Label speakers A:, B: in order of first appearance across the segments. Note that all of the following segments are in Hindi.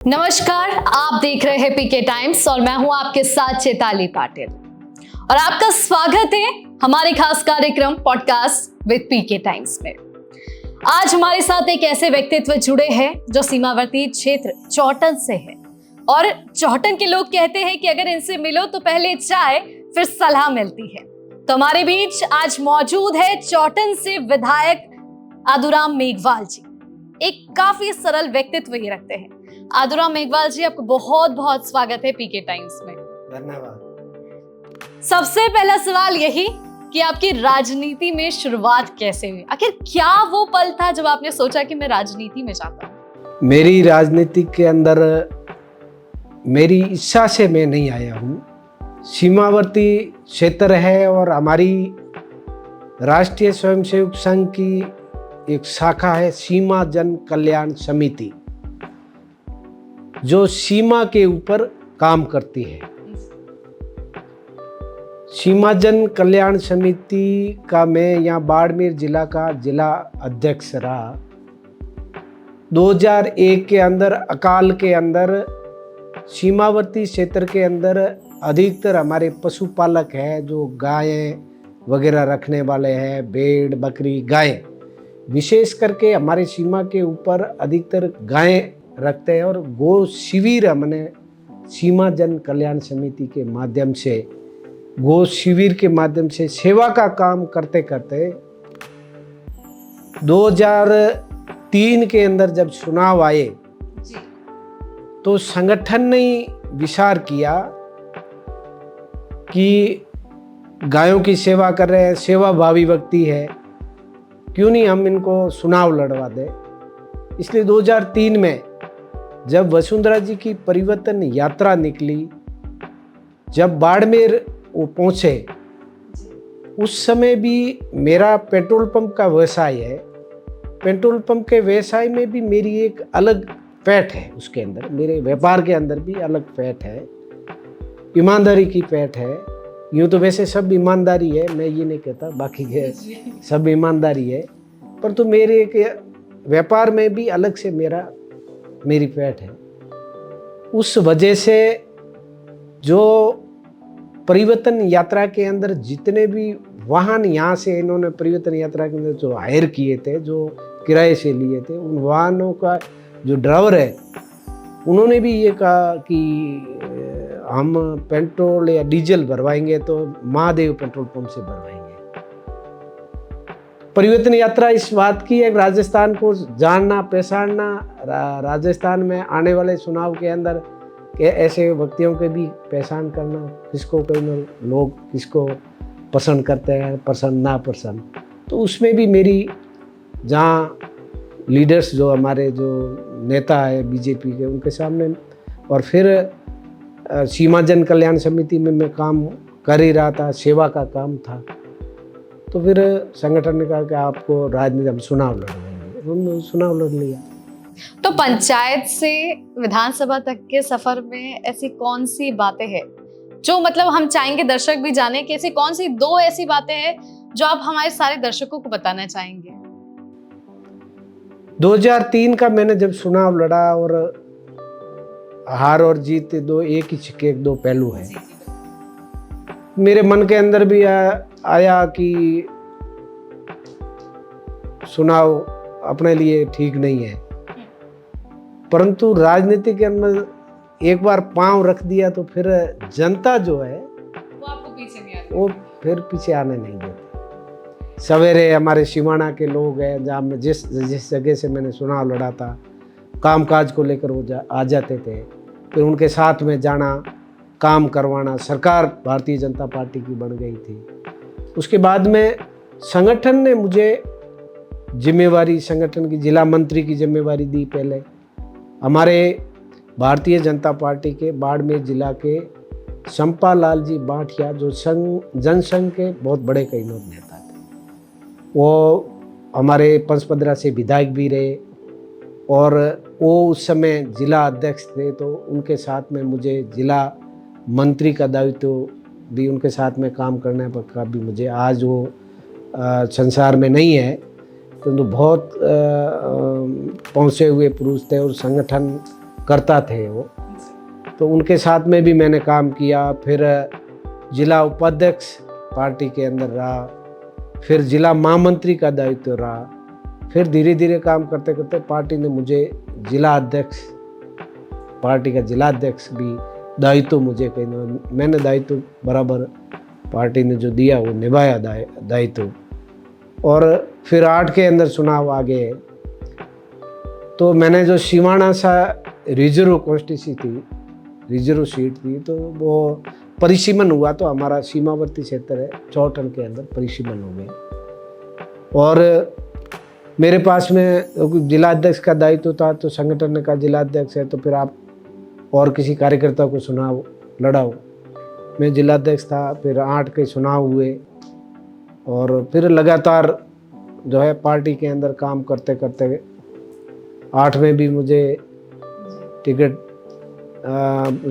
A: नमस्कार, आप देख रहे हैं पीके टाइम्स और मैं हूं आपके साथ चेताली पाटिल और आपका स्वागत है हमारे खास कार्यक्रम पॉडकास्ट विद पीके टाइम्स में। आज हमारे साथ एक ऐसे व्यक्तित्व जुड़े हैं जो सीमावर्ती क्षेत्र चौटन से है और चौटन के लोग कहते हैं कि अगर इनसे मिलो तो पहले चाय फिर सलाह मिलती है। तो हमारे बीच आज मौजूद है चौटन से विधायक आदुराम मेघवाल जी। एक काफी सरल व्यक्तित्व ये रखते हैं। आदुराम मेघवाल जी, आपको बहुत बहुत स्वागत है पीके टाइम्स में।
B: धन्यवाद।
A: सबसे पहला सवाल यही कि आपकी राजनीति में शुरुआत कैसे हुई? आखिर क्या वो पल था जब आपने सोचा कि मैं राजनीति में जाता हूँ?
B: मेरी राजनीति के अंदर मेरी इच्छा से मैं नहीं आया हूँ। सीमावर्ती क्षेत्र है और हमारी राष्ट्रीय स्वयंसेवक संघ की एक शाखा है सीमा जन कल्याण समिति, जो सीमा के ऊपर काम करती है। सीमा जन कल्याण समिति का मैं यहाँ बाड़मेर जिला का जिला अध्यक्ष रहा। 2001 के अंदर अकाल के अंदर सीमावर्ती क्षेत्र के अंदर अधिकतर हमारे पशुपालक हैं, जो गायें वगैरह रखने वाले हैं, भेड़ बकरी गायें, विशेष करके हमारे सीमा के ऊपर अधिकतर गायें रखते हैं। और गो शिविर हमने सीमा जन कल्याण समिति के माध्यम से, गो शिविर के माध्यम से सेवा का काम करते करते 2003 के अंदर जब चुनाव आए तो संगठन ने विचार किया कि गायों की सेवा कर रहे हैं, सेवाभावी व्यक्ति है, क्यों नहीं हम इनको चुनाव लड़वा दें। इसलिए 2003 में जब वसुंधरा जी की परिवर्तन यात्रा निकली, जब बाड़मेर वो पहुँचे, उस समय भी मेरा पेट्रोल पंप का व्यवसाय है। पेट्रोल पंप के व्यवसाय में भी मेरी एक अलग पैठ है, उसके अंदर मेरे व्यापार के अंदर भी अलग पैठ है, ईमानदारी की पैठ है। यूँ तो वैसे सब ईमानदारी है, मैं ये नहीं कहता, बाकी है सब ईमानदारी है, पर तो मेरे एक व्यापार में भी अलग से मेरी पैठ है। उस वजह से जो परिवर्तन यात्रा के अंदर जितने भी वाहन यहाँ से इन्होंने परिवर्तन यात्रा के अंदर जो हायर किए थे, जो किराए से लिए थे, उन वाहनों का जो ड्राइवर है उन्होंने भी ये कहा कि हम पेट्रोल या डीजल भरवाएंगे तो महादेव पेट्रोल पंप से भरवाएंगे। परिवर्तन यात्रा इस बात की है, राजस्थान को जानना पहचानना, राजस्थान में आने वाले चुनाव के अंदर के ऐसे व्यक्तियों के भी पहचान करना, किसको कई लोग किसको पसंद करते हैं, पसंद ना पसंद। तो उसमें भी मेरी जहाँ लीडर्स जो हमारे जो नेता है बीजेपी के, उनके सामने, और फिर सीमा जन कल्याण समिति में मैं काम कर ही रहा था, सेवा का काम था। तो फिर संगठन ने कहा कि आपको राजनीति हम चुनाव लड़वाएंगे, हमने चुनाव लड़ लिया।
A: तो पंचायत से विधानसभा तक के सफर में ऐसी कौन सी बातें हैं जो मतलब हम चाहेंगे दर्शक भी जाने कि ऐसी कौन सी दो ऐसी बातें हैं जो आप हमारे सारे दर्शकों को बताना चाहेंगे?
B: 2003 का मैंने जब चुनाव लड़ा, और हार और जीत दो एक ही सिक्के के दो पहलू है। मेरे मन के अंदर भी आया कि चुनाव अपने लिए ठीक नहीं है, परंतु राजनीति के अंदर एक बार पांव रख दिया तो फिर जनता जो है
A: वो आपको पीछे नहीं आती,
B: वो फिर पीछे आने नहीं देती। सवेरे हमारे सिवाना के लोग हैं, जहाँ मैं जिस जगह से मैंने चुनाव लड़ा था, कामकाज को लेकर वो आ जाते थे, फिर उनके साथ में जाना, काम करवाना। सरकार भारतीय जनता पार्टी की बन गई थी। उसके बाद में संगठन ने मुझे जिम्मेवारी, संगठन की जिला मंत्री की जिम्मेवारी दी। पहले हमारे भारतीय जनता पार्टी के बाड़मेर जिला के शंपा लाल जी बाठिया, जो जनसंघ के बहुत बड़े कई लोग नेता थे, वो हमारे पंचपदरा से विधायक भी रहे और वो उस समय जिला अध्यक्ष थे। तो उनके साथ में मुझे जिला मंत्री का दायित्व भी उनके साथ में काम करने का भी मुझे, आज वो संसार में नहीं है, तो बहुत पहुँचे हुए पुरुष थे और संगठन करता थे वो, तो उनके साथ में भी मैंने काम किया। फिर जिला उपाध्यक्ष पार्टी के अंदर रहा, फिर जिला महामंत्री का दायित्व रहा। फिर धीरे धीरे काम करते करते पार्टी ने मुझे जिला अध्यक्ष, पार्टी का जिला अध्यक्ष भी दायित्व मुझे कहीं, मैंने दायित्व बराबर पार्टी ने जो दिया वो निभाया दायित्व। और फिर 8 के अंदर चुनाव आ गए, तो मैंने जो सिवाना सा रिजर्व कॉन्स्टिट्यूंसी थी, रिजर्व सीट थी, तो वो परिसीमन हुआ, तो हमारा सीमावर्ती क्षेत्र है, चौटन के अंदर परिसीमन हो गए। और मेरे पास में जिला अध्यक्ष का दायित्व था, तो संगठन ने कहा जिला अध्यक्ष है तो फिर आप और किसी कार्यकर्ता को चुनाव लड़ाओ। मैं जिला अध्यक्ष था, फिर 8 के चुनाव हुए और फिर लगातार जो है पार्टी के अंदर काम करते करते 8 में भी मुझे टिकट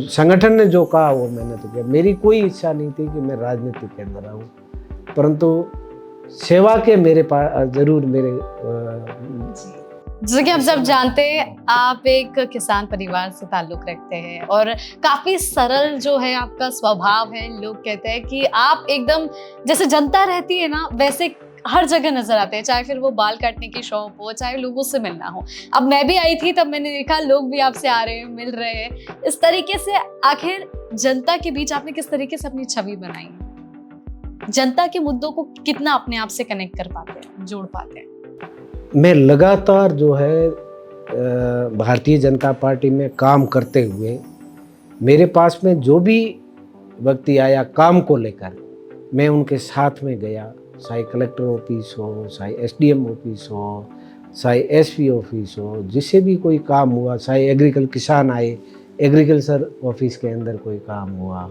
B: संगठन ने जो कहा वो मैंने तो किया। मेरी कोई इच्छा नहीं थी कि मैं राजनीति के अंदर आऊँ, परंतु सेवा के मेरे पास जरूर मेरे
A: जैसे कि हम सब जानते हैं आप एक किसान परिवार से ताल्लुक रखते हैं और काफी सरल जो है आपका स्वभाव है। लोग कहते हैं कि आप एकदम जैसे जनता रहती है ना वैसे हर जगह नजर आते हैं, चाहे फिर वो बाल काटने की शॉप हो, चाहे लोगों से मिलना हो। अब मैं भी आई थी तब मैंने देखा लोग भी आपसे आ रहे हैं, मिल रहे हैं। इस तरीके से आखिर जनता के बीच आपने किस तरीके से अपनी छवि बनाई है? जनता के मुद्दों को कितना अपने आप से कनेक्ट कर पाते हैं, जोड़ पाते हैं?
B: मैं लगातार जो है भारतीय जनता पार्टी में काम करते हुए मेरे पास में जो भी व्यक्ति आया काम को लेकर, मैं उनके साथ में गया, चाहे कलेक्टर ऑफिस हो, चाहे एसडीएम ऑफिस हो, चाहे एसपी ऑफिस हो, जिससे भी कोई काम हुआ, चाहे किसान आए एग्रीकल्चर ऑफिस के अंदर कोई काम हुआ,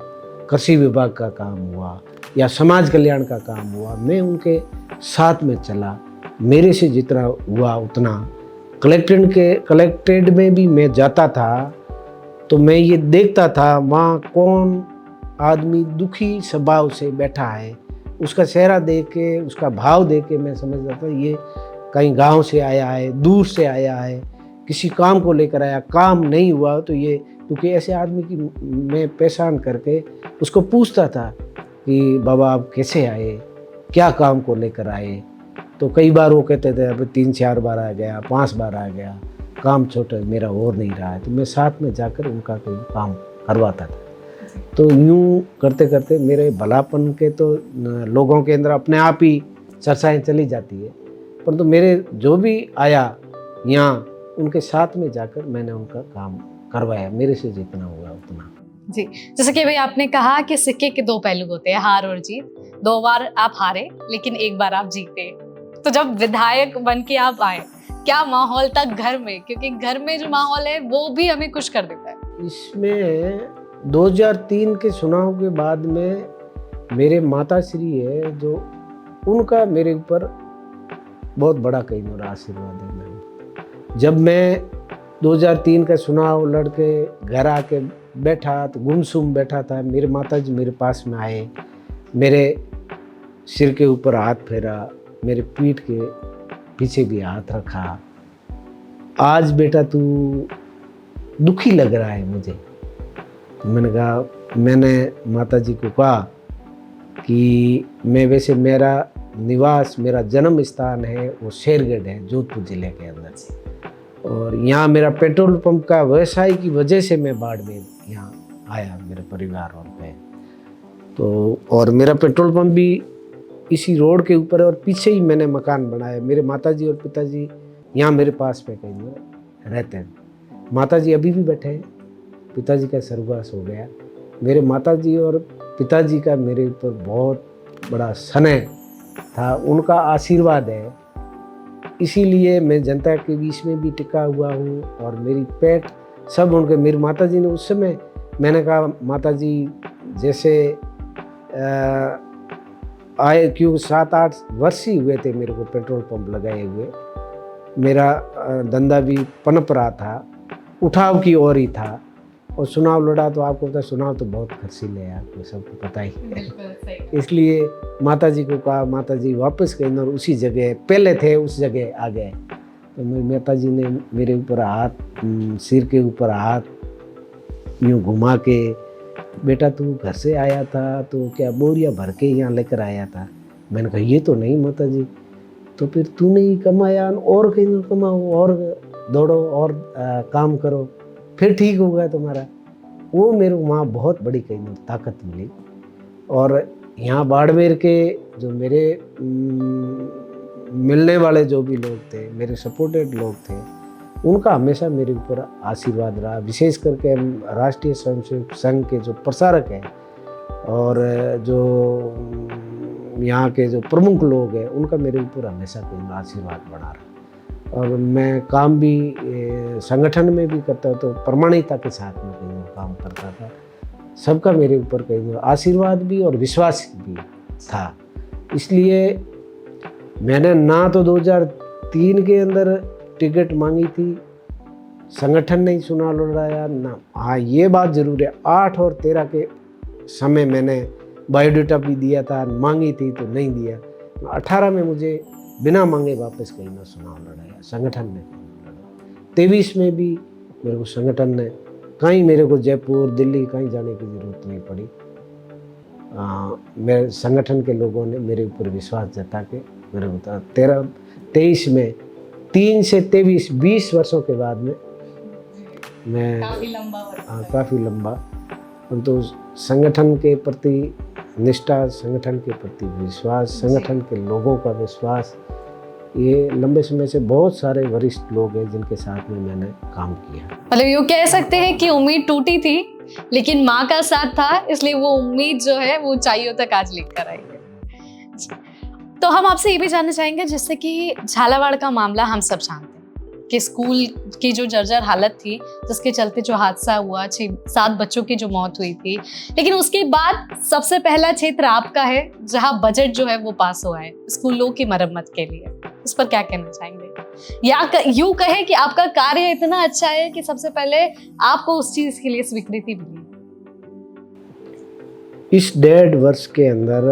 B: कृषि विभाग का काम हुआ या समाज कल्याण का काम हुआ, मैं उनके साथ में चला। मेरे से जितना हुआ उतना कलेक्ट्रेट में भी मैं जाता था, तो मैं ये देखता था वहाँ कौन आदमी दुखी स्वभाव से बैठा है, उसका चेहरा देख के, उसका भाव देख के मैं समझता था ये कहीं गांव से आया है, दूर से आया है, किसी काम को लेकर आया, काम नहीं हुआ तो ये, क्योंकि ऐसे आदमी की मैं पहचान करके उसको पूछता था कि बाबा आप कैसे आए, क्या काम को लेकर आए। तो कई बार वो कहते थे अब 3-4 बार आ गया, 5 बार आ गया, काम छोटा मेरा और नहीं रहा है, तो मैं साथ में जाकर उनका कोई काम करवाता था। तो यूँ करते करते मेरे भलापन के तो लोगों के अंदर अपने आप ही चर्चाएं चली जाती है, परंतु मेरे जो भी आया यहाँ उनके साथ में जाकर मैंने उनका काम करवाया, मेरे से जितना हुआ उतना।
A: जी, जैसे कि भाई आपने कहा कि सिक्के के 2 पहलू होते हैं, हार और जीत। 2 बार आप हारे लेकिन 1 बार आप जीते। तो जब विधायक बन के आप आए, क्या माहौल था घर में? क्योंकि घर में जो माहौल है वो भी हमें खुश कर देता है।
B: इसमें 2003 के चुनाव के बाद में मेरे माता श्री है जो, उनका मेरे ऊपर बहुत बड़ा कई मेरा आशीर्वाद है। मैं जब मैं 2003 का चुनाव लड़के घर आके बैठा तो गुमसुम बैठा था, मेरे माता जी मेरे पास में आए, मेरे सिर के ऊपर हाथ फेरा, मेरे पीठ के पीछे भी हाथ रखा। आज बेटा तू दुखी लग रहा है मुझे। तो मैंने कहा, मैंने माता जी को कहा कि मैं वैसे मेरा निवास, मेरा जन्म स्थान है वो शेरगढ़ है, जोधपुर जिले के अंदर, और यहाँ मेरा पेट्रोल पंप का व्यवसाय की वजह से मैं बाड़मेर यहाँ आया मेरे परिवार और मैं। तो और मेरा पेट्रोल पंप भी इसी रोड के ऊपर है और पीछे ही मैंने मकान बनाया। मेरे माताजी और पिताजी यहाँ मेरे पास में कहीं में रहते हैं। माताजी अभी भी बैठे हैं, पिताजी का स्वर्गवास हो गया। मेरे माताजी और पिताजी का मेरे ऊपर बहुत बड़ा स्नेह था, उनका आशीर्वाद है, इसीलिए मैं जनता के बीच में भी टिका हुआ हूँ। और मेरी पेट सब उनके, मेरी माताजी ने उस समय, मैंने कहा माताजी जैसे आए, क्यों 7-8 वर्ष ही हुए थे मेरे को पेट्रोल पंप लगाए हुए, मेरा धंधा भी पनप रहा था, उठाव की ओर ही था, और चुनाव लड़ा तो आपको पता, चुनाव तो बहुत खर्चीले है, आपको सबको पता ही है। इसलिए माताजी को कहा, माताजी वापस कहीं और उसी जगह पहले थे उस जगह आ गए। तो मेरी माता जी ने मेरे ऊपर हाथ, सिर के ऊपर हाथ यूँ घुमा के, बेटा तू घर से आया था तो क्या बोरिया भर के यहाँ लेकर आया था? मैंने कहा ये तो नहीं माता जी। तो फिर तूने ही कमाया, और कहीं ना कमाओ, और दौड़ो, और काम करो, फिर ठीक होगा तुम्हारा। वो मेरे को वहाँ बहुत बड़ी कहीं ना ताकत मिली। और यहाँ बाड़मेर के जो मेरे मिलने वाले जो भी लोग थे, मेरे सपोर्टेड लोग थे, उनका हमेशा मेरे ऊपर आशीर्वाद रहा। विशेष करके राष्ट्रीय स्वयंसेवक संघ के जो प्रसारक हैं और जो यहाँ के जो प्रमुख लोग हैं, उनका मेरे ऊपर हमेशा कहीं आशीर्वाद बना रहा। और मैं काम भी संगठन में भी करता तो प्रामाणिकता के साथ में कहीं काम करता था। सबका मेरे ऊपर कहीं आशीर्वाद भी और विश्वास भी था। इसलिए मैंने ना तो 2003 के अंदर टिकट मांगी थी, संगठन ने चुनाव लड़ाया ना। हाँ, ये बात ज़रूर है, 8 और 13 के समय मैंने बायोडाटा भी दिया था, मांगी थी तो नहीं दिया। 18 में मुझे बिना मांगे वापस कहीं ना चुनाव लड़ाया, संगठन ने लड़ा। 23 में भी मेरे को संगठन ने, कहीं मेरे को जयपुर दिल्ली कहीं जाने की ज़रूरत नहीं पड़ी। मेरे संगठन के लोगों ने मेरे ऊपर विश्वास जता के मेरे को 23 में 3 से 23 20 वर्षों के बाद में मैं काफ़ी लंबा तो संगठन के प्रति निष्ठा, संगठन के प्रति विश्वास, संगठन के लोगों का विश्वास, ये लंबे समय से बहुत सारे वरिष्ठ लोग हैं जिनके साथ में मैंने काम किया।
A: मतलब यूँ कह सकते हैं कि उम्मीद टूटी थी लेकिन माँ का साथ था, इसलिए वो उम्मीद जो है वो ऊंचाइयों तक आज लेकर आई है। तो हम आपसे ये भी जानना चाहेंगे, जैसे कि झालावाड़ का मामला हम सब जानते हैं कि स्कूल की जो जर्जर हालत थी, जिसके चलते जो हादसा हुआ, 6-7 बच्चों की जो मौत हुई थी, लेकिन उसके बाद सबसे पहला क्षेत्र आपका है जहां बजट जो है वो पास हुआ है स्कूलों की मरम्मत के लिए। इस पर क्या कहना चाहेंगे? या यूं कहे कि आपका कार्य इतना अच्छा है कि सबसे पहले आपको उस चीज के लिए स्वीकृति मिली।
B: इस 1.5 वर्ष के अंदर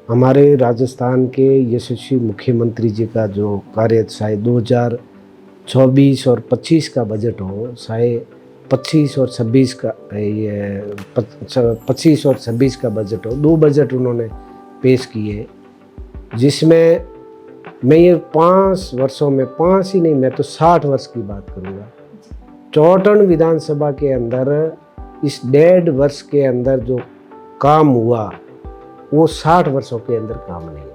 B: हमारे राजस्थान के यशस्वी मुख्यमंत्री जी का जो कार्य, शायद 2024 और 25 का बजट हो, शायद 25 और 26 का, ये 25 और 26 का बजट हो, 2 बजट उन्होंने पेश किए, जिसमें मैं ये 5 वर्षों में, 5 ही नहीं, मैं तो 60 वर्ष की बात करूँगा। चौटन विधानसभा के अंदर इस 1.5 वर्ष के अंदर जो काम हुआ वो 60 वर्षों के अंदर काम नहीं।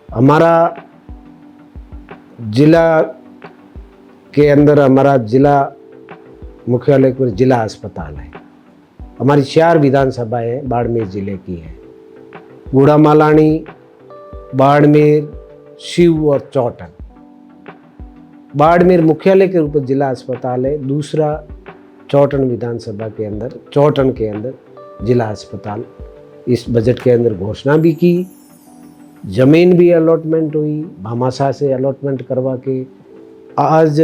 B: हमारा जिला के अंदर, हमारा जिला मुख्यालय पर जिला अस्पताल है। हमारी 4 विधानसभाएं बाड़मेर जिले की है, गुड़ामालानी, बाड़मेर, शिव और चौटन। बाड़मेर मुख्यालय के रूप में जिला अस्पताल है, दूसरा चौटन विधानसभा के अंदर, चौटन के अंदर जिला अस्पताल। इस बजट के अंदर घोषणा भी की, जमीन भी अलॉटमेंट हुई, भामाशाह से अलॉटमेंट करवा के आज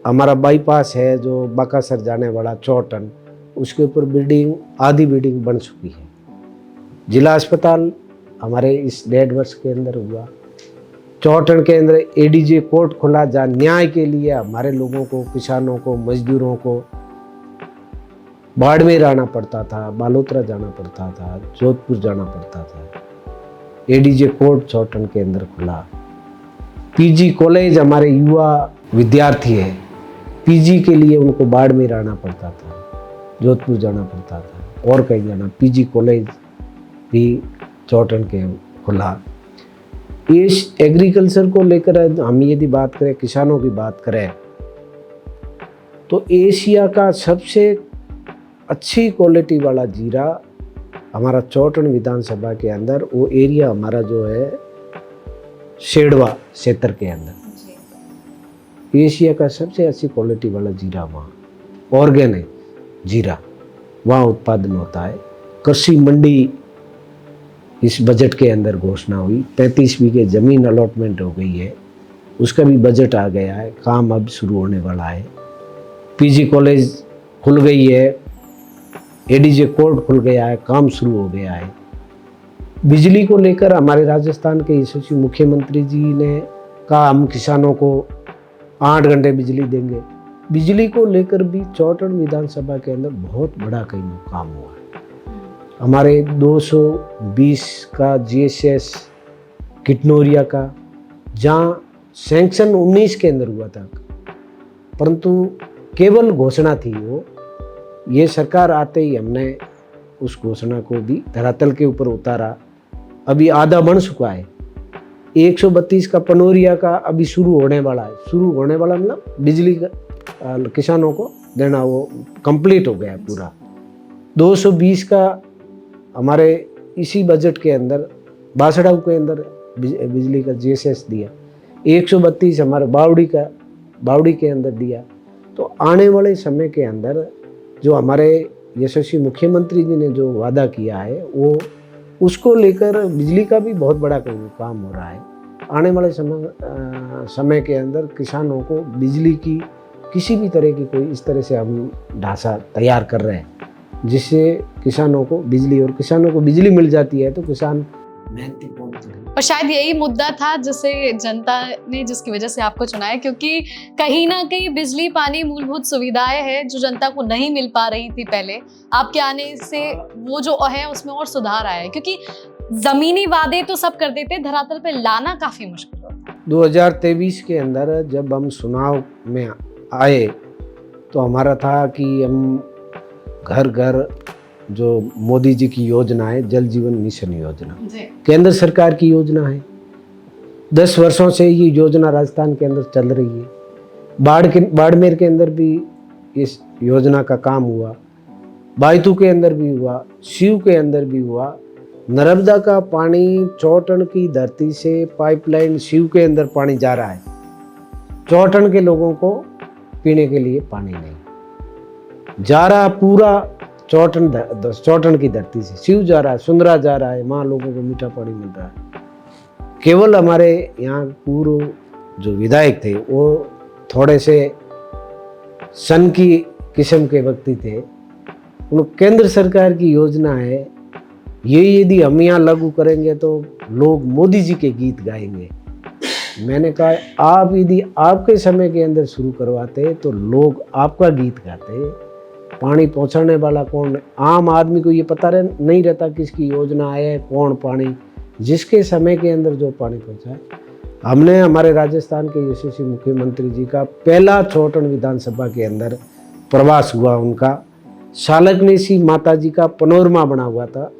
B: हमारा बाईपास है जो बाकासर जाने वाला चौटन, उसके ऊपर बिल्डिंग, आधी बिल्डिंग बन चुकी है। जिला अस्पताल हमारे इस 1.5 वर्ष के अंदर हुआ। चौटन के अंदर एडीजे कोर्ट खुला, जहाँ न्याय के लिए हमारे लोगों को, किसानों को, मजदूरों को बाड़मेर आना पड़ता था, बालोतरा जाना पड़ता था, जोधपुर जाना पड़ता था। एडीजे कोर्ट चौटन के अंदर खुला। पीजी कॉलेज, हमारे युवा विद्यार्थी है, पीजी के लिए उनको बाड़मेर आना पड़ता था, जोधपुर जाना पड़ता था और कहीं जाना। पीजी कॉलेज भी चौटन के खुला। इस एग्रीकल्चर को लेकर हम यदि बात करें, किसानों की बात करें, तो एशिया का सबसे अच्छी क्वालिटी वाला जीरा हमारा चौटन विधानसभा के अंदर, वो एरिया हमारा जो है शेड़वा क्षेत्र के अंदर, एशिया का सबसे अच्छी क्वालिटी वाला जीरा वहाँ, ऑर्गेनिक जीरा वहाँ उत्पादन होता है। कृषि मंडी इस बजट के अंदर घोषणा हुई, 35 बीघे ज़मीन अलॉटमेंट हो गई है, उसका भी बजट आ गया है, काम अब शुरू होने वाला है। पीजी कॉलेज खुल गई है, एडीजे कोर्ट खुल गया है, काम शुरू हो गया है। बिजली को लेकर हमारे राजस्थान के यशस्वी मुख्यमंत्री जी ने कहा हम किसानों को 8 घंटे बिजली देंगे। बिजली को लेकर भी चौटन विधानसभा के अंदर बहुत बड़ा कहीं काम हुआ है। हमारे 220 का GSS किटनोरिया का, जहाँ सैंक्शन 19 के अंदर हुआ था, परंतु केवल घोषणा थी वो। ये सरकार आते ही हमने उस घोषणा को भी धरातल के ऊपर उतारा। अभी आधा बन चुका है। 132 का पनोरिया का अभी शुरू होने वाला है। शुरू होने वाला मतलब बिजली का किसानों को देना वो कंप्लीट हो गया है पूरा। 220 का हमारे इसी बजट के अंदर बासड़ाऊ के अंदर बिजली का GSS दिया। 132 हमारे बावड़ी के अंदर दिया। तो आने वाले समय के अंदर जो हमारे यशस्वी मुख्यमंत्री जी ने जो वादा किया है वो उसको लेकर बिजली का भी बहुत बड़ा काम हो रहा है। आने वाले समय के अंदर किसानों को बिजली की किसी भी तरह की कोई इस तरह से हम ढांचा तैयार कर रहे हैं जिससे किसानों को बिजली मिल जाती है तो किसान मेहनती
A: और शायद यही मुद्दा था जिसे जनता ने जिसकी वजह से आपको चुना है, क्योंकि कहीं ना कहीं बिजली, पानी, मूलभूत सुविधाएं हैं जो जनता को नहीं मिल पा रही थी पहले। आपके आने से वो जो है उसमें और सुधार आया है, क्योंकि जमीनी वादे तो सब कर देते, धरातल पे लाना काफी मुश्किल होता है।
B: 2023 के अंदर जब हम चुनाव में आए तो हमारा था कि हम घर घर जो मोदी जी की योजना है, जल जीवन मिशन योजना, केंद्र सरकार की योजना है। 10 वर्षों से ये योजना राजस्थान के अंदर चल रही है। बाड़मेर के अंदर भी इस योजना का काम हुआ, बायतू के अंदर भी हुआ, शिव के अंदर भी हुआ। नर्मदा का पानी चौटन की धरती से पाइपलाइन शिव के अंदर पानी जा रहा है। चौटन के लोगों को पीने के लिए पानी नहीं जा रहा। पूरा चौटन की धरती से शिव जा रहा है, सुंदरा जा रहा है, वहाँ लोगों को मीठा पानी मिल रहा है। केवल हमारे यहाँ पूर्व जो विधायक थे वो थोड़े से सन की किस्म के व्यक्ति थे। उन केंद्र सरकार की योजना है, ये यदि हम यहाँ लागू करेंगे तो लोग मोदी जी के गीत गाएंगे। मैंने कहा आप यदि आपके समय के अंदर शुरू करवाते तो लोग आपका गीत गाते। पानी पहुंचाने वाला कौन? आम आदमी को ये पता नहीं रहता किसकी योजना है, कौन पानी, जिसके समय के अंदर जो पानी पहुंचाए। हमने हमारे राजस्थान के यशस्वी मुख्यमंत्री जी का पहला चौटन विधानसभा के अंदर प्रवास हुआ। उनका शालग्नेसी माता जी का पनोरमा बना हुआ था,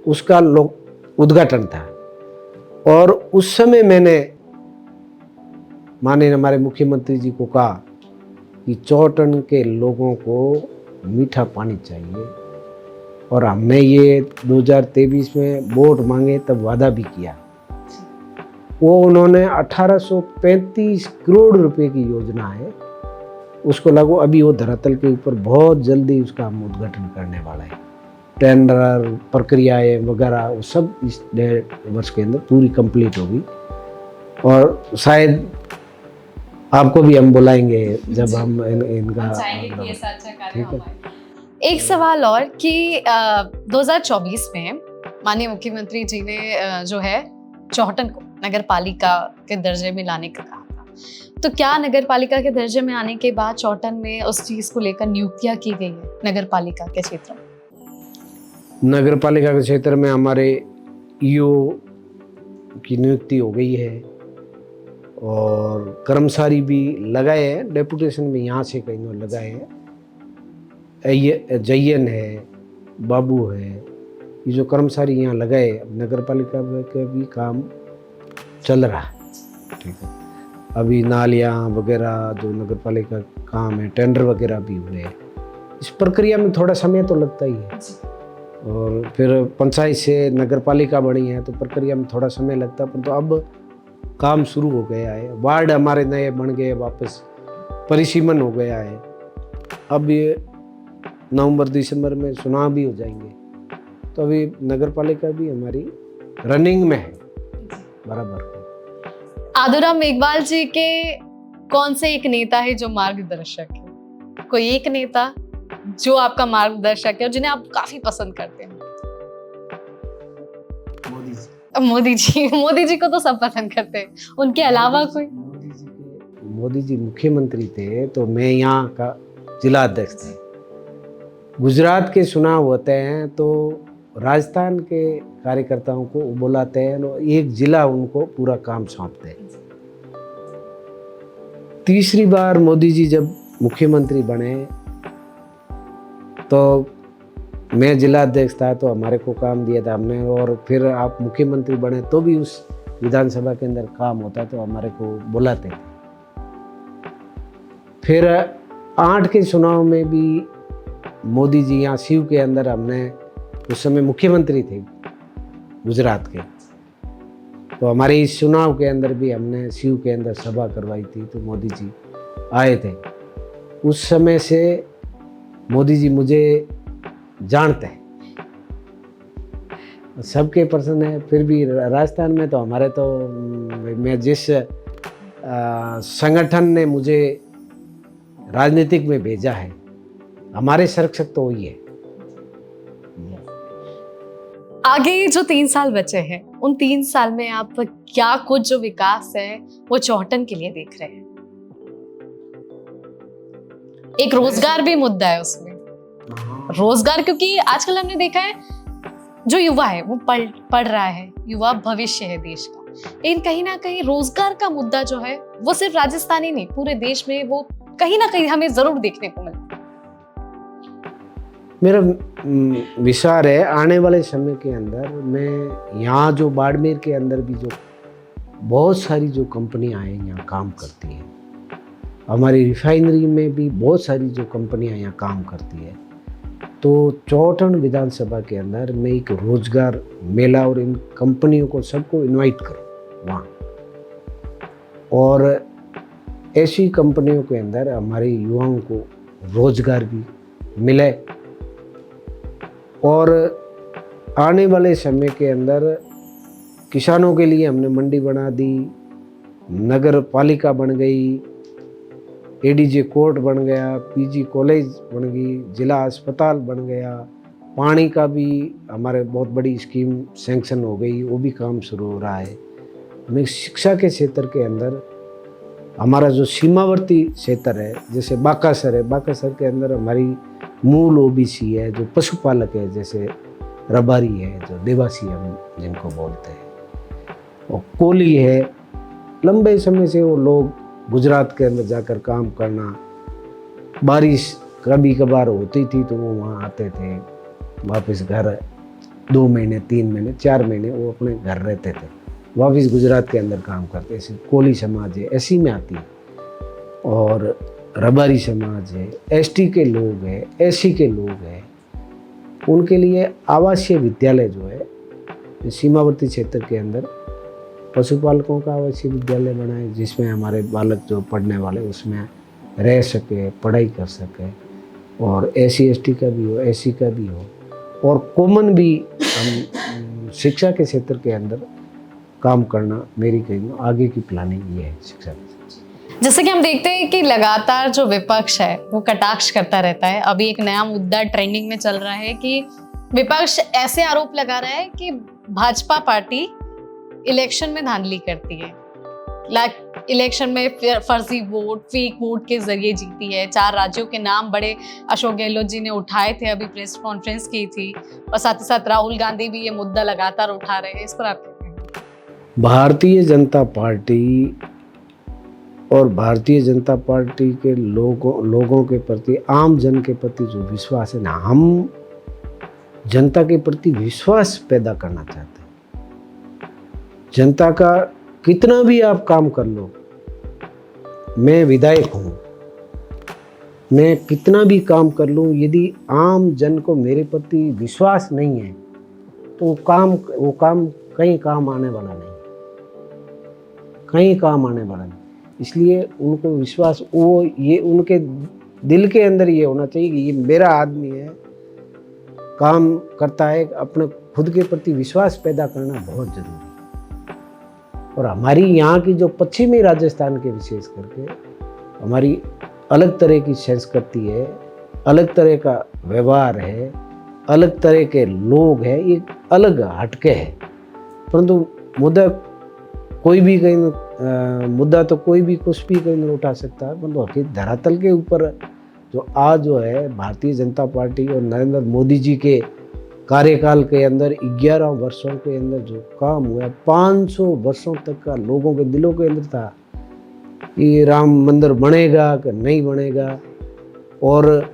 B: उसका उद्घाटन था। और उस समय मैंने माननीय हमारे मुख्यमंत्री जी को कहा कि चौटन के लोगों को मीठा पानी चाहिए। और हमने ये 2023 में वोट मांगे तब वादा भी किया। वो उन्होंने 1835 करोड़ रुपए की योजना है उसको लागू, अभी वो धरातल के ऊपर बहुत जल्दी उसका हम उद्घाटन करने वाला है। टेंडर प्रक्रियाएं वगैरह वो सब इस 1.5 वर्ष के अंदर पूरी कंप्लीट होगी। और शायद आपको भी हम बुलाएंगे जब हम इनका
A: ठीक है। एक सवाल और कि 2024 में माननीय मुख्यमंत्री जी ने जो है चौहटन को नगर पालिका के दर्जे में लाने का कहा था, तो क्या नगर पालिका के दर्जे में आने के बाद चौहटन में उस चीज को लेकर नियुक्तियां की गई है? नगर पालिका के क्षेत्र में
B: नगर पालिका के क्षेत्र में हमारे ईओ की नियुक्ति हो गई है और कर्मचारी भी लगाए हैं डेपुटेशन में, यहाँ से कहीं लगाए हैं। जयन है, बाबू है, ये जो कर्मचारी यहाँ लगाए, नगर पालिका का भी काम चल रहा है। ठीक है, अभी नालियाँ वगैरह जो नगर पालिका काम है, टेंडर वगैरह भी हुए हैं। इस प्रक्रिया में थोड़ा समय तो लगता ही है। और फिर पंचायत से नगर पालिका बनी है तो प्रक्रिया में थोड़ा समय लगता है, परंतु अब काम शुरू हो गया है। वार्ड हमारे नए बन गए, वापस परिसीमन हो गया है। अब ये नवंबर दिसंबर में चुनाव भी हो जाएंगे, तो अभी नगर पालिका भी हमारी रनिंग में है बराबर।
A: आदुराम मेघवाल जी के कौन से एक नेता है जो मार्गदर्शक है? कोई एक नेता जो आपका मार्गदर्शक है और जिन्हें आप काफी पसंद करते हैं? मोदी जी को तो सब पसंद करते हैं, उनके अलावा कोई?
B: मोदी जी मुख्यमंत्री थे तो मैं यहाँ का जिला अध्यक्ष था। गुजरात के चुनाव होते हैं तो राजस्थान के कार्यकर्ताओं को बुलाते हैं और एक जिला उनको पूरा काम सौंपते हैं। तीसरी बार मोदी जी जब मुख्यमंत्री बने तो मैं जिला अध्यक्ष था तो हमारे को काम दिया था हमने, और फिर आप मुख्यमंत्री बने तो भी उस विधानसभा के अंदर काम होता तो हमारे को बुलाते थे। फिर 8 के चुनाव में भी मोदी जी यहाँ सीव के अंदर, हमने उस समय मुख्यमंत्री थे गुजरात के, तो हमारे इस चुनाव के अंदर भी हमने सीव के अंदर सभा करवाई थी तो मोदी जी आए थे। उस समय से मोदी जी मुझे जानते हैं, सबके पसंद है। फिर भी राजस्थान में तो हमारे तो मैं जिस संगठन ने मुझे राजनीतिक में भेजा है, हमारे संरक्षक तो वही है।
A: आगे जो 3 साल बचे हैं, उन 3 साल में आप क्या कुछ जो विकास है वो चौहटन के लिए देख रहे हैं? एक रोजगार भी मुद्दा है उसमें, रोजगार, क्योंकि आजकल हमने देखा है जो युवा है वो पढ़ रहा है, युवा भविष्य है देश का, लेकिन कहीं ना कहीं रोजगार का मुद्दा जो है वो सिर्फ राजस्थान ही नहीं, पूरे देश में वो कहीं ना कहीं हमें जरूर देखने को मिलता है।
B: मेरा विचार है आने वाले समय के अंदर मैं यहाँ जो बाड़मेर के अंदर भी जो बहुत सारी जो कंपनियां हैं यहाँ काम करती हैं, हमारी रिफाइनरी में भी बहुत सारी जो कंपनियां यहाँ काम करती है, तो चौहटन विधानसभा के अंदर मैं एक रोजगार मेला और इन कंपनियों को सबको इनवाइट करूँ वहाँ, और ऐसी कंपनियों के अंदर हमारे युवाओं को रोजगार भी मिले, और आने वाले समय के अंदर किसानों के लिए हमने मंडी बना दी, नगर पालिका बन गई, एडीजे कोर्ट बन गया, पीजी कॉलेज बन गई, जिला अस्पताल बन गया, पानी का भी हमारे बहुत बड़ी स्कीम सैंक्शन हो गई, वो भी काम शुरू हो रहा है। हमें शिक्षा के क्षेत्र के अंदर हमारा जो सीमावर्ती क्षेत्र है, जैसे बाकासर है, बाकासर के अंदर हमारी मूल ओबीसी है, जो पशुपालक है, जैसे रबारी है, जो देवासी हम जिनको बोलते हैं, और कोली है, लंबे समय से वो लोग गुजरात के अंदर जाकर काम करना, बारिश कभी कभार होती थी तो वो वहाँ आते थे, वापस घर 2 महीने 3 महीने 4 महीने वो अपने घर रहते थे, वापस गुजरात के अंदर काम करते। ऐसे कोली समाज है, ऐसी में आती है, और रबारी समाज है, एसटी के लोग हैं, एससी के लोग हैं, उनके लिए आवासीय विद्यालय जो है सीमावर्ती क्षेत्र के अंदर पशुपालकों का आवासीय विद्यालय बनाए, जिसमें हमारे बालक जो पढ़ने वाले उसमें रह सके, पढ़ाई कर सके, और एससी एसटी का भी हो, एससी का भी हो, और कॉमन भी हम शिक्षा के क्षेत्र के अंदर काम करना, मेरी कहीं आगे की प्लानिंग ये है शिक्षा की।
A: जैसे कि हम देखते हैं कि लगातार जो विपक्ष है वो कटाक्ष करता रहता है। अभी एक नया मुद्दा ट्रेंडिंग में चल रहा है कि विपक्ष ऐसे आरोप लगा रहा है कि भाजपा पार्टी इलेक्शन में धांधली करती है, इलेक्शन में फर्जी वोट, फेक वोट के जरिए जीती है। 4 राज्यों के नाम बड़े अशोक गहलोत जी ने उठाए थे, अभी प्रेस कॉन्फ्रेंस की थी, और साथ ही साथ राहुल गांधी भी ये मुद्दा लगातार उठा रहे हैं। इस पर आप क्या कहेंगे?
B: भारतीय जनता पार्टी और भारतीय जनता पार्टी के लोगों के प्रति, आम जन के प्रति जो विश्वास है ना, हम जनता के प्रति विश्वास पैदा करना चाहते हैं। जनता का कितना भी आप काम कर लो, मैं विधायक हूँ, मैं कितना भी काम कर लूँ, यदि आम जन को मेरे प्रति विश्वास नहीं है तो वो काम कहीं काम आने वाला नहीं, कहीं काम आने वाला नहीं। इसलिए उनको विश्वास, वो ये उनके दिल के अंदर ये होना चाहिए कि ये मेरा आदमी है, काम करता है। अपने खुद के प्रति विश्वास पैदा करना बहुत जरूरी है। और हमारी यहाँ की जो पश्चिमी राजस्थान के विशेष करके हमारी अलग तरह की संस्कृति है, अलग तरह का व्यवहार है, अलग तरह के लोग हैं, ये अलग हटके है। परंतु मुद्दा कोई भी कहीं मुद्दा तो कोई भी कुछ भी कहीं उठा सकता है, परंतु हकीकत धरातल के ऊपर जो आज जो है भारतीय जनता पार्टी और नरेंद्र मोदी जी के कार्यकाल के अंदर 11 वर्षों के अंदर जो काम हुआ, 500 वर्षों तक का लोगों के दिलों के अंदर था कि राम मंदिर बनेगा कि नहीं बनेगा, और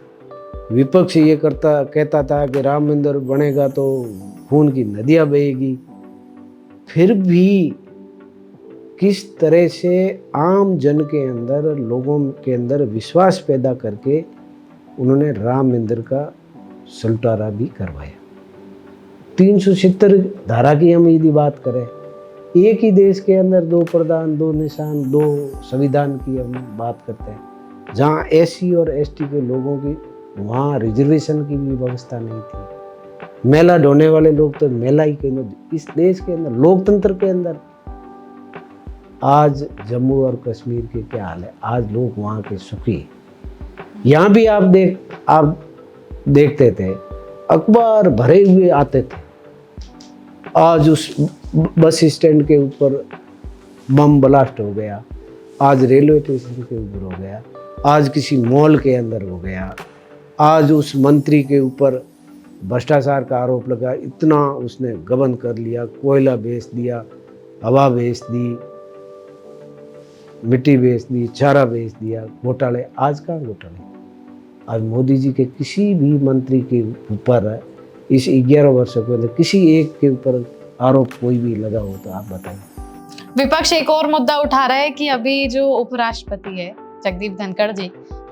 B: विपक्ष ये कहता था कि राम मंदिर बनेगा तो खून की नदियाँ बहेगी। फिर भी किस तरह से आम जन के अंदर, लोगों के अंदर विश्वास पैदा करके उन्होंने राम मंदिर का सलटारा भी करवाया। 370 धारा की हम यदि बात करें, एक ही देश के अंदर 2 प्रधान, 2 निशान, 2 संविधान की हम बात करते हैं, जहाँ SC और ST के लोगों की वहाँ रिजर्वेशन की भी व्यवस्था नहीं थी। मेला ढोने वाले लोग तो मेला ही कहीं इस देश के अंदर, लोकतंत्र के अंदर। आज जम्मू और कश्मीर के क्या हाल है, आज लोग वहाँ के सुखी हैं। यहाँ भी आप देखते थे अखबार भरे हुए आते थे। आज उस बस स्टैंड के ऊपर बम ब्लास्ट हो गया, आज रेलवे स्टेशन के ऊपर हो गया, आज किसी मॉल के अंदर हो गया, आज उस मंत्री के ऊपर भ्रष्टाचार का आरोप लगा, इतना उसने गबन कर लिया, कोयला बेच दिया, हवा बेच दी, मिट्टी बेच दी, चारा बेच दिया, घोटाले। आज कहाँ घोटाले? आज मोदी जी के किसी भी मंत्री के ऊपर इस 11 वर्षों के अंदर किसी एक के ऊपर आरोप कोई भी लगा हो तो आप बताइए।
A: विपक्ष एक और मुद्दा उठा रहा है कि अभी जो उपराष्ट्रपति है जगदीप धनखड़ जी,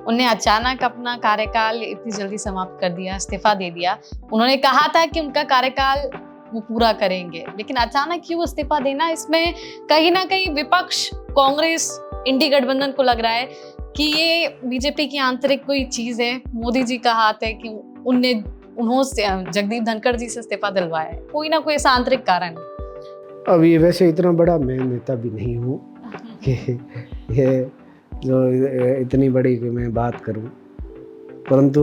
A: उन्हें अचानक अपना कार्यकाल इतनी जल्दी समाप्त कर दिया, इस्तीफा दे दिया। उन्होंने कहा था कि उनका कार्यकाल वो पूरा करेंगे, लेकिन अचानक क्यों इस्तीफा देना? इसमें कहीं ना कहीं विपक्ष, कांग्रेस, इंडी गठबंधन को लग रहा है कि ये बीजेपी की आंतरिक कोई चीज है, मोदी जी का हाथ है कि उन्होंने जगदीप धनखड़ जी से इस्तीफा दिलवाया है, कोई ना कोई ऐसा आंतरिक कारण है।
B: अब ये वैसे इतना बड़ा मैं नेता भी नहीं हूँ कि ये जो इतनी बड़ी कि मैं बात करूं, परंतु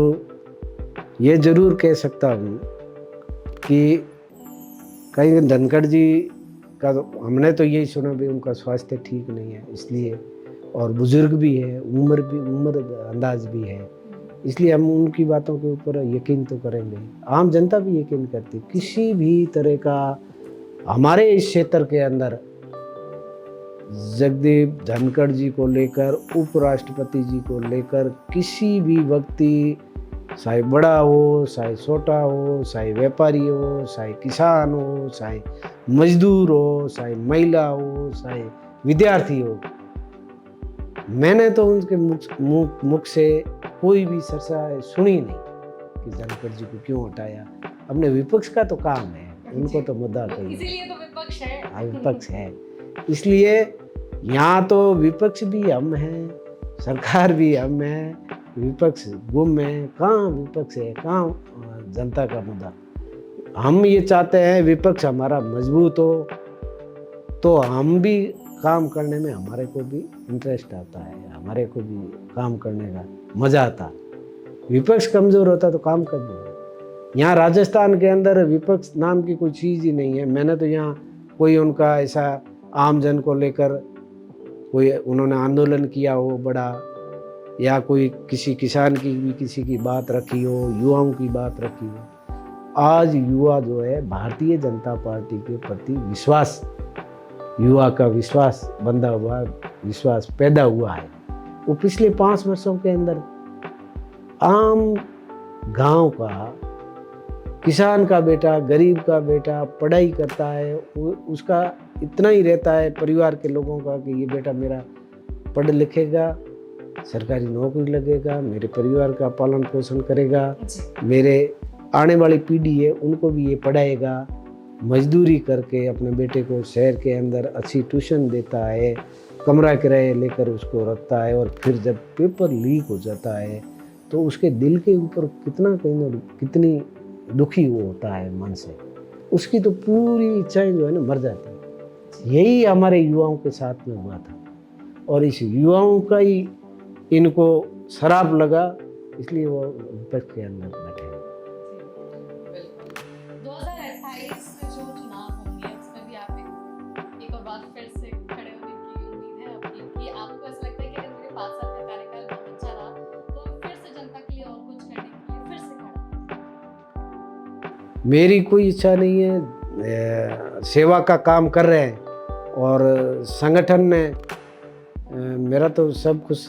B: ये जरूर कह सकता हूँ कि कहीं धनखड़ जी का हमने तो यही सुना भी उनका स्वास्थ्य ठीक नहीं है, इसलिए, और बुजुर्ग भी है, उम्र अंदाज भी है, इसलिए हम उनकी बातों के ऊपर यकीन तो करेंगे। आम जनता भी यकीन करती, किसी भी तरह का हमारे इस क्षेत्र के अंदर जगदीप धनखड़ जी को लेकर, उपराष्ट्रपति जी को लेकर किसी भी व्यक्ति, चाहे बड़ा हो, चाहे छोटा हो, चाहे व्यापारी हो, चाहे किसान हो, चाहे मजदूर हो, चाहे महिला हो, चाहे विद्यार्थी हो, मैंने तो उनके मुख से कोई भी चर्चा सुनी नहीं कि धनखड़ जी को क्यों हटाया। अपने विपक्ष का तो काम है, उनको तो मुद्दा कही,
A: इसीलिए तो विपक्ष है।
B: हाँ, विपक्ष है, इसलिए यहाँ तो विपक्ष भी हम हैं, सरकार भी हम हैं, विपक्ष गुम है। कहाँ विपक्ष है, कहाँ जनता का मुद्दा? हम ये चाहते हैं विपक्ष हमारा मजबूत हो, तो हम भी काम करने में हमारे को भी इंटरेस्ट आता है, हमारे को भी काम करने का मजा आता। विपक्ष कमजोर होता तो काम कर दो। यहाँ राजस्थान के अंदर विपक्ष नाम की कोई चीज़ ही नहीं है। मैंने तो यहाँ कोई उनका ऐसा आम जन को लेकर कोई उन्होंने आंदोलन किया हो बड़ा, या कोई किसी किसान की भी किसी की बात रखी हो, युवाओं की बात रखी हो। आज युवा जो है भारतीय जनता पार्टी के प्रति विश्वास, युवा का विश्वास बंधा हुआ, विश्वास पैदा हुआ है। वो पिछले 5 वर्षों के अंदर आम गांव का, किसान का बेटा, गरीब का बेटा पढ़ाई करता है, उसका इतना ही रहता है परिवार के लोगों का कि ये बेटा मेरा पढ़ लिखेगा, सरकारी नौकरी लगेगा, मेरे परिवार का पालन पोषण करेगा, मेरे आने वाली पीढ़ी है उनको भी ये पढ़ाएगा, मजदूरी करके अपने बेटे को शहर के अंदर अच्छी ट्यूशन देता है, कमरा किराए लेकर उसको रखता है, और फिर जब पेपर लीक हो जाता है तो उसके दिल के ऊपर कितनी दुखी वो होता है मन से, उसकी तो पूरी इच्छाएं जो है ना मर जाती है। यही हमारे युवाओं के साथ में हुआ था, और इस युवाओं का ही इनको शराब लगा, इसलिए वो विपक्ष के अंदर बैठे हैं।
A: 2028 में जो चुनाव होंगे उसमें भी आप
B: मेरी कोई इच्छा नहीं है, सेवा का काम कर रहे हैं और संगठन ने मेरा तो सब कुछ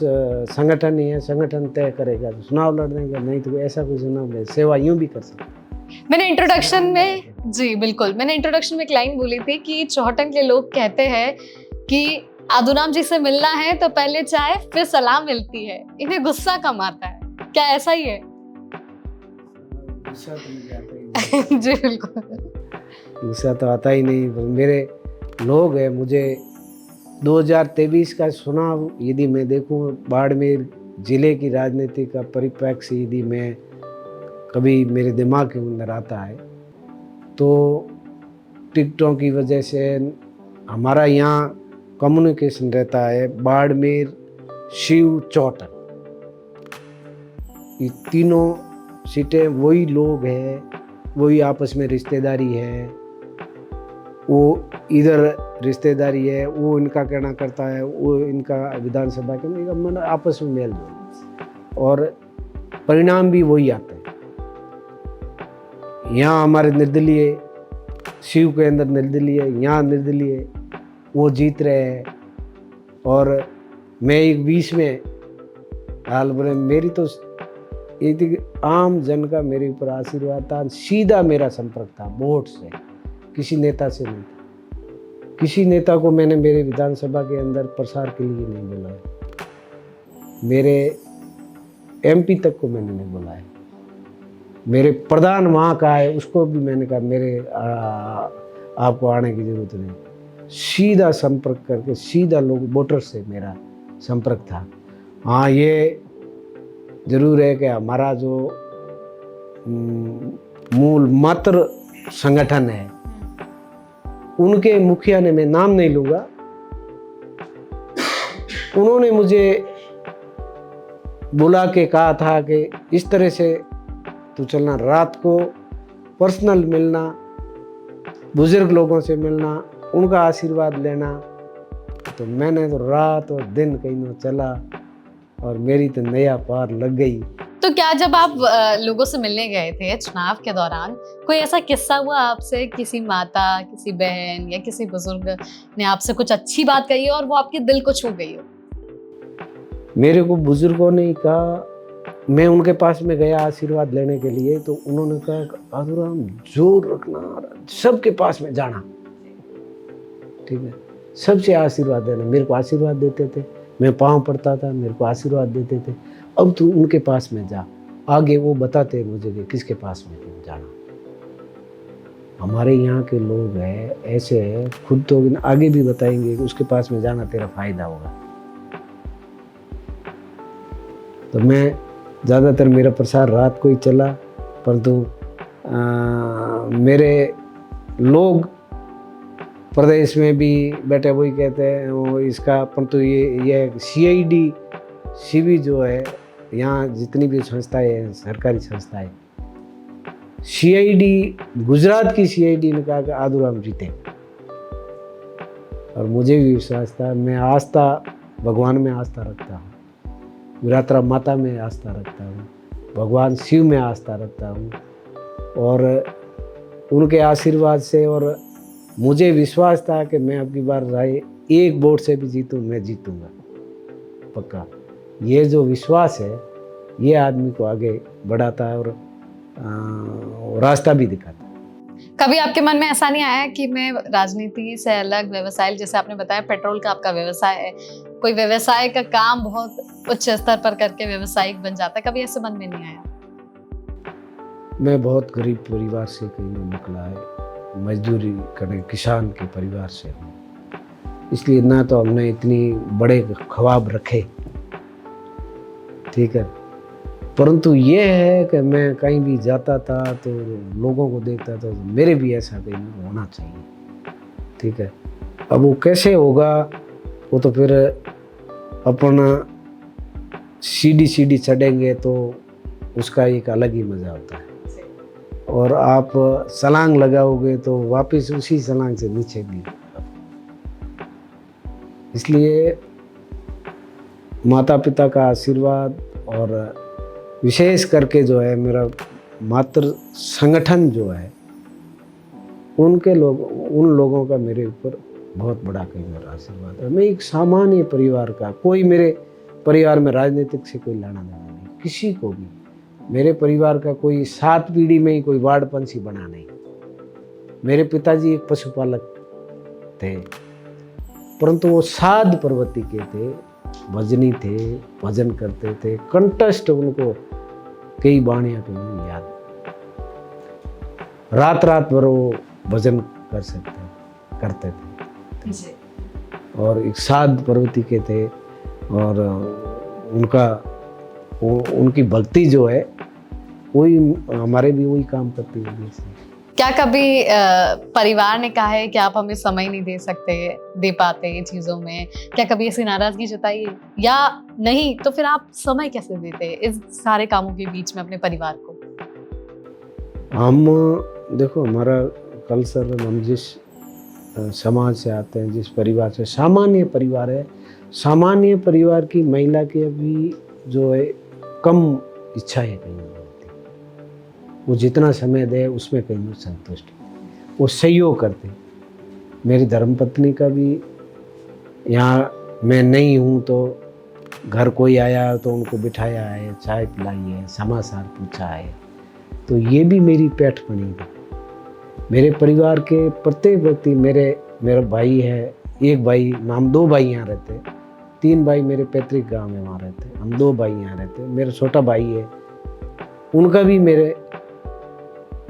B: संगठन ही है, संगठन तय करेगा, चुनाव लड़ने का नहीं तो ऐसा कुछ चुनाव नहीं, सेवा यूं भी कर सकते।
A: मैंने इंट्रोडक्शन में जी बिल्कुल, मैंने इंट्रोडक्शन में एक लाइन बोली थी कि चौहटन के लोग कहते हैं कि आदुराम जी से मिलना है तो पहले चाय फिर सलाम मिलती है, इन्हें गुस्सा कम आता है, क्या ऐसा ही है?
B: गुस्सा तो मुझे आता ही नहीं।
A: जी बिल्कुल,
B: गुस्सा तो आता ही नहीं। मेरे लोग हैं, मुझे 2023 का चुनाव यदि मैं देखूं, बाड़मेर जिले की राजनीति का परिप्रेक्ष्य यदि मैं कभी मेरे दिमाग के अंदर आता है तो टिकटों की वजह से हमारा यहाँ कम्युनिकेशन रहता है। बाड़मेर, शिव, चौहटन, ये तीनों सीटें वही लोग हैं, वही आपस में रिश्तेदारी है, वो इधर रिश्तेदारी है, वो इनका कहना करता है, वो इनका विधानसभा के मतलब आपस में मेल जोल और परिणाम भी वही आते हैं। यहाँ हमारे निर्दलीय, शिव के अंदर निर्दलीय, यहाँ निर्दलीय, वो जीत रहे हैं और मैं एक 20 में हाल बोले मेरी तो एक आम जन का मेरे ऊपर आशीर्वाद था, सीधा मेरा संपर्क था वोट से, किसी नेता से नहीं था। किसी नेता को मैंने मेरे विधानसभा के अंदर प्रसार के लिए नहीं बुलाया, मेरे एमपी तक को मैंने नहीं बुलाया, मेरे प्रधान वहाँ का है उसको भी मैंने कहा मेरे आपको आने की ज़रूरत नहीं। सीधा संपर्क करके सीधा लोग वोटर से मेरा संपर्क था। हाँ, ये ज़रूर है कि हमारा जो मूल मात्र संगठन है उनके मुखिया ने, मैं नाम नहीं लूँगा, उन्होंने मुझे बुला के कहा था कि इस तरह से तू चलना, रात को पर्सनल मिलना, बुजुर्ग लोगों से मिलना, उनका आशीर्वाद लेना। तो मैंने तो रात और दिन कहीं न चला और मेरी तो नया पार लग गई।
A: तो क्या जब आप लोगों से मिलने गए थे चुनाव के दौरान, कोई ऐसा किस्सा हुआ आपसे, किसी माता, किसी बहन या किसी बुजुर्ग ने आपसे कुछ अच्छी बात कही और वो आपके दिल को छू गई हो? मेरे
B: को बुजुर्गों ने कहा, मैं उनके पास में गया आशीर्वाद लेने के लिए, तो उन्होंने कहा आदुराम जोर रखना, सबके पास में जाना, ठीक है, सबसे आशीर्वाद देना। मेरे को आशीर्वाद देते थे, मैं पाँव पड़ता था, मेरे को आशीर्वाद देते थे। अब तू उनके पास में जा, आगे वो बताते मुझे कि किसके पास में जाना। हमारे यहाँ के लोग हैं ऐसे हैं, खुद तो आगे भी बताएंगे कि उसके पास में जाना तेरा फायदा होगा। तो मैं ज़्यादातर मेरा प्रसार रात को ही चला, परंतु मेरे लोग प्रदेश में भी बैठे वही कहते हैं वो इसका, परंतु ये CID शिवी जो है, यहाँ जितनी भी संस्थाएं हैं, सरकारी संस्थाएं, CID गुजरात की CID ने कहा कि आदुराम जीते, और मुझे भी विश्वास था। मैं आस्था भगवान में आस्था रखता हूँ, विरात्रा माता में आस्था रखता हूँ, भगवान शिव में आस्था रखता हूँ, और उनके आशीर्वाद से और मुझे विश्वास था कि मैं अब की बार राय एक वोट से भी जीतूँ, मैं जीतूँगा पक्का। ये जो विश्वास है ये आदमी को आगे बढ़ाता है और रास्ता भी दिखाता है।
A: कभी आपके मन में ऐसा नहीं आया कि मैं राजनीति से अलग व्यवसाय, जैसे आपने बताया पेट्रोल का आपका व्यवसाय है, कोई व्यवसाय का काम बहुत उच्च स्तर पर करके व्यवसायिक बन जाता है, कभी ऐसे मन में नहीं आया?
B: मैं बहुत गरीब परिवार से कहीं निकला है, मजदूरी करने किसान के परिवार से हूँ, इसलिए ना तो हमने इतनी बड़े ख्वाब रखे, ठीक है, परंतु ये है कि मैं कहीं भी जाता था तो लोगों को देखता था, तो मेरे भी ऐसा कहीं होना चाहिए, ठीक है। अब वो कैसे होगा वो तो फिर अपना सीढ़ी चढ़ेंगे तो उसका एक अलग ही मज़ा होता है, और आप छलांग लगाओगे तो वापस उसी छलांग से नीचे भी। इसलिए माता पिता का आशीर्वाद और विशेष करके जो है मेरा मात्र संगठन जो है उन लोगों का मेरे ऊपर बहुत बड़ा कई बार आशीर्वाद है। मैं एक सामान्य परिवार का, कोई मेरे परिवार में राजनीतिक से कोई लेना देना नहीं, किसी को भी। मेरे परिवार का कोई 7 पीढ़ी में ही कोई वार्ड पंछी बना नहीं। मेरे पिताजी एक पशुपालक थे, परंतु वो साध प्रवृत्ति के थे, भजनी थे, भजन करते थे, कंठस्थ उनको कई बाणियां कहीं याद, रात रात भर वो भजन करते थे और एक साध प्रवृत्ति के थे। और उनकी भक्ति जो है वही हमारे भी वही काम करती है।
A: क्या कभी परिवार ने कहा है कि आप हमें समय नहीं दे पाते ये चीजों में? क्या कभी ऐसी नाराजगी जताई है, या नहीं तो फिर आप समय कैसे देते इस सारे कामों के बीच में अपने परिवार को?
B: हम देखो, हमारा कल्चर, हम जिस समाज से आते हैं, जिस परिवार से, सामान्य परिवार है। सामान्य परिवार की महिला की अभी जो है कम इच्छाएं कहीं नहीं होती, वो जितना समय दे उसमें कहीं संतुष्ट, वो सहयोग करते। मेरी धर्मपत्नी का भी, यहाँ मैं नहीं हूँ तो घर कोई आया तो उनको बिठाया है, चाय पिलाई है, समाचार पूछा है, तो ये भी मेरी पेट बनी है। मेरे परिवार के प्रत्येक व्यक्ति, मेरा भाई है, एक भाई, हम 2 भाई यहाँ रहते, 3 भाई मेरे पैतृक गांव में वहाँ रहते, हम 2 भाई यहाँ रहते। मेरा छोटा भाई है, उनका भी मेरे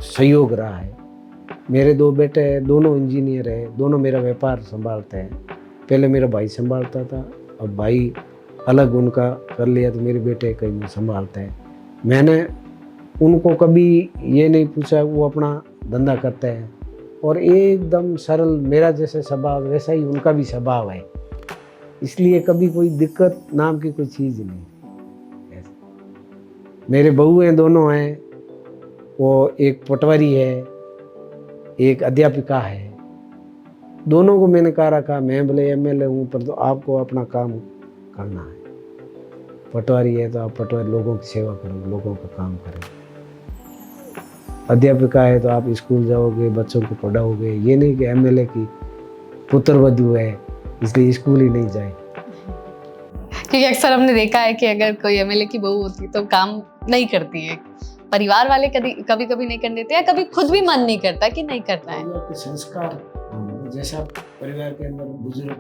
B: सहयोग रहा है। मेरे 2 बेटे हैं, दोनों इंजीनियर है, दोनों मेरा व्यापार संभालते हैं। पहले मेरा भाई संभालता था, अब भाई अलग उनका कर लिया तो मेरे बेटे कहीं संभालते हैं। मैंने उनको कभी ये नहीं पूछा, वो अपना धंधा करते हैं और एकदम सरल, मेरा जैसे स्वभाव वैसा ही उनका भी स्वभाव है, इसलिए कभी कोई दिक्कत नाम की कोई चीज़ नहीं। मेरे बहू हैं, दोनों हैं, वो एक पटवारी है, एक अध्यापिका है। दोनों को मैंने कहा रखा, मैं भले एमएलए हूँ पर तो आपको अपना काम करना है। पटवारी है तो आप पटवारी, लोगों की सेवा करो, लोगों का काम करें। अध्यापिका है तो आप स्कूल जाओगे, बच्चों को पढ़ाओगे। ये नहीं कि एमएलए की पुत्रवधू है इसलिए स्कूल ही नहीं जाए।
A: क्योंकि अक्सर हमने देखा है कि अगर कोई एमएलए की बहू होती तो काम नहीं करती है, परिवार वाले कभी कभी नहीं करने देते, या कभी खुद भी मन नहीं करता कि नहीं करना है।
B: संस्कार जैसा परिवार के अंदर बुजुर्ग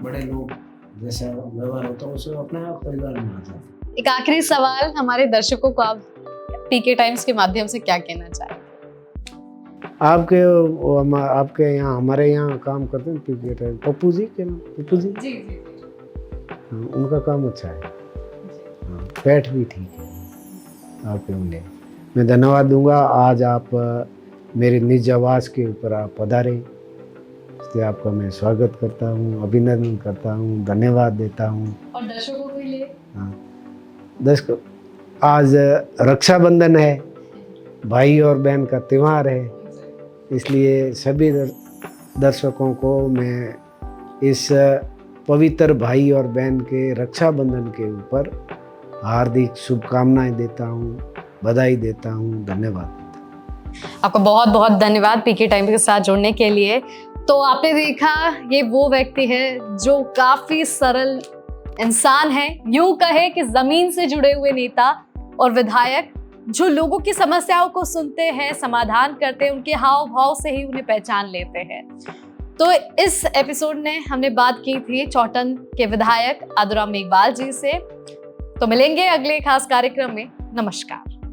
B: बड़े लोग जैसा व्यवहार होता है, उसे अपने आप परिवार में आ जाता है।
A: एक आखिरी सवाल, हमारे दर्शकों को आप पीके टाइम्स के माध्यम से क्या कहना चाहेंगे?
B: आपके यहाँ, हमारे यहाँ काम करते हैं पीके टाइम, पप्पू जी के नाम, पप्पू जी
A: जी।
B: उनका काम अच्छा है, पेट भी ठीक है आपके मिले। मैं धन्यवाद दूंगा, आज आप मेरे निज आवास के ऊपर आप पधारे, इसलिए आपका मैं स्वागत करता हूँ, अभिनंदन करता हूँ, धन्यवाद देता हूँ।
A: और दर्शकों के लिए?
B: दर्शकों, आज रक्षाबंधन है, भाई और बहन का त्यौहार है, इसलिए सभी दर्शकों को मैं इस पवित्र भाई और बहन के रक्षाबंधन के ऊपर हार्दिक शुभकामनाएं देता हूँ, बधाई देता हूँ, धन्यवाद।
A: आपका बहुत बहुत धन्यवाद पीके टाइम्स के साथ जुड़ने के लिए। तो आपने देखा, ये वो व्यक्ति है जो काफी सरल इंसान है, यूं कहे कि जमीन से जुड़े हुए नेता और विधायक, जो लोगों की समस्याओं को सुनते हैं, समाधान करते हैं, उनके हाव भाव से ही उन्हें पहचान लेते हैं। तो इस एपिसोड में हमने बात की थी चौटन के विधायक आदुराम मेघवाल जी से। तो मिलेंगे अगले खास कार्यक्रम में। नमस्कार।